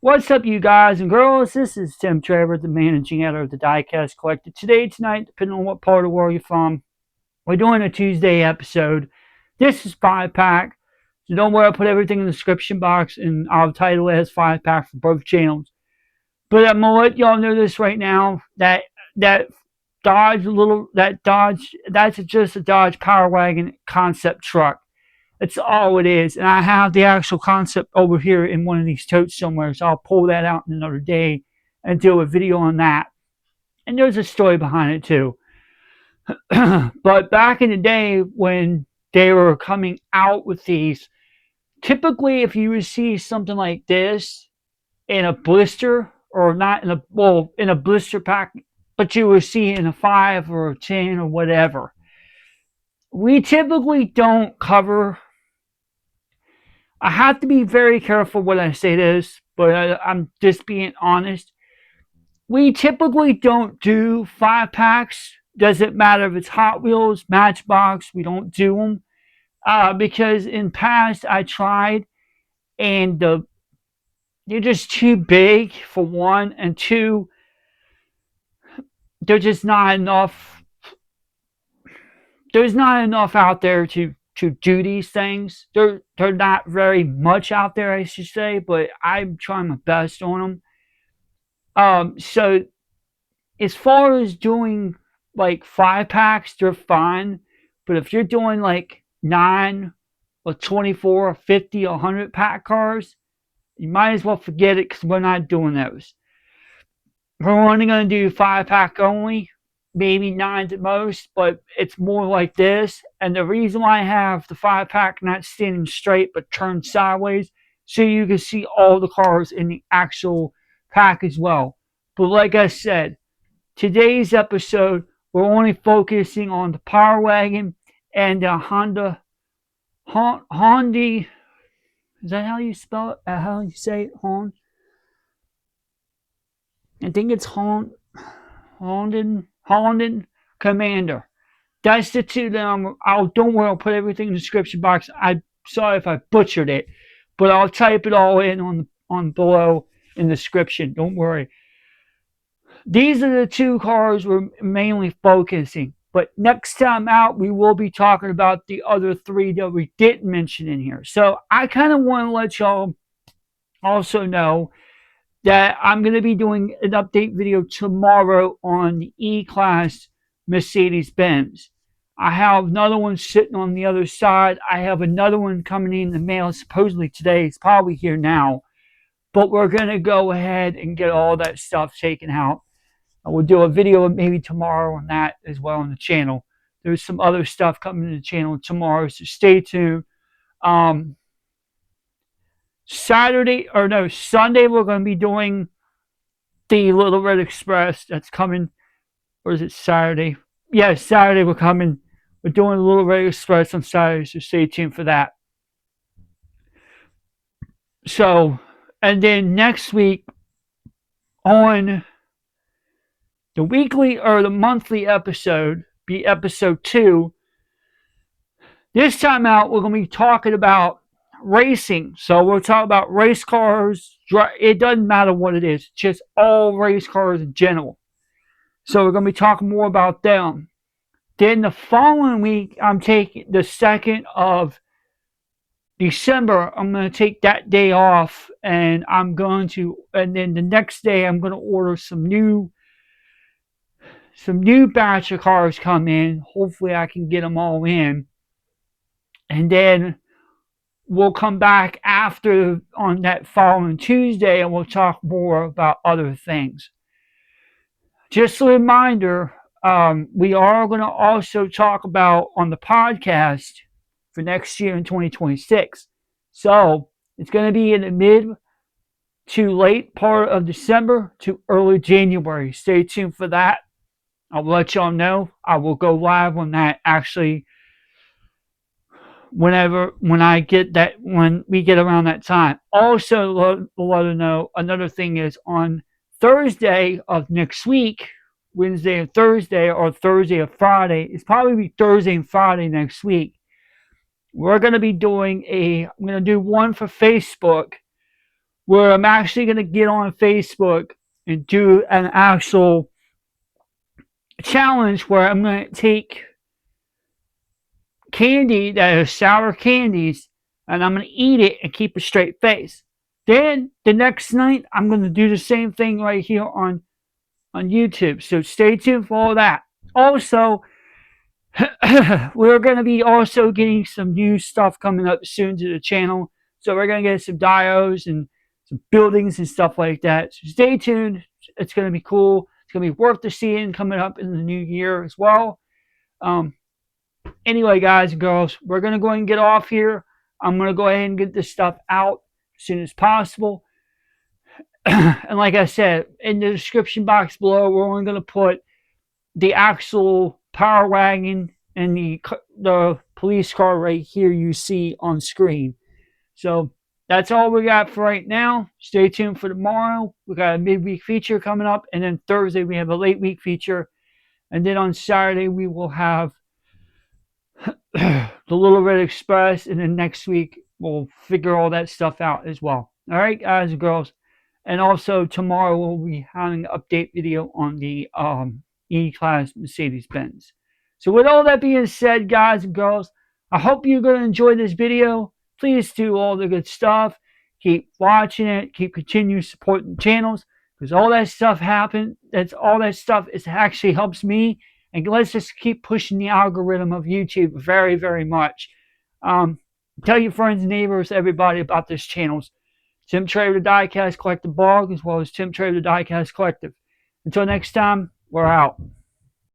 What's up, you guys and girls? This is Tim Trevor, the managing editor of the Diecast Collective. Tonight, depending on what part of the world you're from, we're doing a Tuesday episode. This is 5-pack, so don't worry, I'll put everything in the description box, and I'll title it as 5-pack for both channels. But I'm gonna let y'all know this right now, that that's just a Dodge Powerwagon concept truck. That's all it is. And I have the actual concept over here in one of these totes somewhere, so I'll pull that out in another day and do a video on that. And there's a story behind it too. But back in the day when they were coming out with these, typically if you would see something like this in a blister, or not in in a blister pack, but you would see it in a 5 or a 10 or whatever. We typically don't cover. I have to be very careful when I say this, but I'm just being honest. We typically don't do 5-packs. Doesn't matter if it's Hot Wheels, Matchbox, we don't do them. Because in past I tried, and they're just too big for one, and two, there's just not enough. There's not enough out there to do these things. They're not very much out there, I should say, but I'm trying my best on them. So as far as doing like 5-packs, they're fine. But if you're doing like 9 or 24 or 50 or 100 pack cars, you might as well forget it, because we're not doing those. We're only going to do 5-pack only, maybe 9 at most, but it's more like this. And the reason why I have the 5-pack not standing straight but turned sideways, so you can see all the cars in the actual pack as well. But like I said, today's episode, we're only focusing on the Powerwagon and the Honda. Is that how you spell it? How you say it? Honda? I think it's Holden Commodore. That's the two that don't worry, I'll put everything in the description box. I'm sorry if I butchered it, but I'll type it all in on below in the description. Don't worry. These are the two cars we're mainly focusing. But next time out, we will be talking about the other 3 that we didn't mention in here. So I kind of want to let y'all also know that I'm going to be doing an update video tomorrow on the E-Class Mercedes-Benz. I have another one sitting on the other side. I have another one coming in the mail supposedly today. It's probably here now. But we're going to go ahead and get all that stuff taken out. I will do a video maybe tomorrow on that as well on the channel. There's some other stuff coming to the channel tomorrow, so stay tuned. Sunday, we're going to be doing the Little Red Express that's coming. Or is it Saturday? Yeah, Saturday we're coming. We're doing the Little Red Express on Saturday, so stay tuned for that. So, and then next week on the weekly or the monthly episode, be episode 2. This time out, we're going to be talking about racing. So we'll talk about race cars. It doesn't matter what it is, just all race cars in general. So we're going to be talking more about them. Then the following week, I'm taking the 2nd of December. I'm going to take that day off, and and then the next day, I'm going to order some new batch of cars come in. Hopefully I can get them all in. And then we'll come back after on that following Tuesday, and we'll talk more about other things. Just a reminder, we are going to also talk about on the podcast for next year in 2026. So it's going to be in the mid to late part of December to early January. Stay tuned for that. I'll let y'all know. I will go live on that actually when we get around that time. Also, let her know, another thing is on Thursday of next week, Wednesday and Thursday, or Thursday or Friday, it's probably be Thursday and Friday next week. We're going to be doing I'm going to do one for Facebook where I'm actually going to get on Facebook and do an actual challenge where I'm going to take candy that is sour candies and I'm going to eat it and keep a straight face. Then the next night, I'm going to do the same thing right here on YouTube. So stay tuned for all that. Also, we're going to be also getting some new stuff coming up soon to the channel. So we're going to get some dios and some buildings and stuff like that. So stay tuned. It's going to be cool. It's going to be worth the seeing coming up in the new year as well. Anyway, guys and girls, we're going to go ahead and get off here. I'm going to go ahead and get this stuff out as soon as possible. And like I said, in the description box below, we're only going to put the actual Powerwagon and the police car right here you see on screen. So that's all we got for right now. Stay tuned for tomorrow. We got a midweek feature coming up, and then Thursday we have a late week feature, and then on Saturday we will have the Little Red Express, and then next week we'll figure all that stuff out as well. All right, guys and girls. And also tomorrow we'll be having an update video on the E-Class Mercedes-Benz. So with all that being said, guys and girls, I hope you're going to enjoy this video. Please do all the good stuff. Keep watching it. Keep continuing supporting the channels, because all that stuff happens. All that stuff is actually helps me. And let's just keep pushing the algorithm of YouTube very, very much. Tell your friends, neighbors, everybody about this channel. Tim Trader, the Diecast Collective blog, as well as Tim Trader, the Diecast Collective. Until next time, we're out.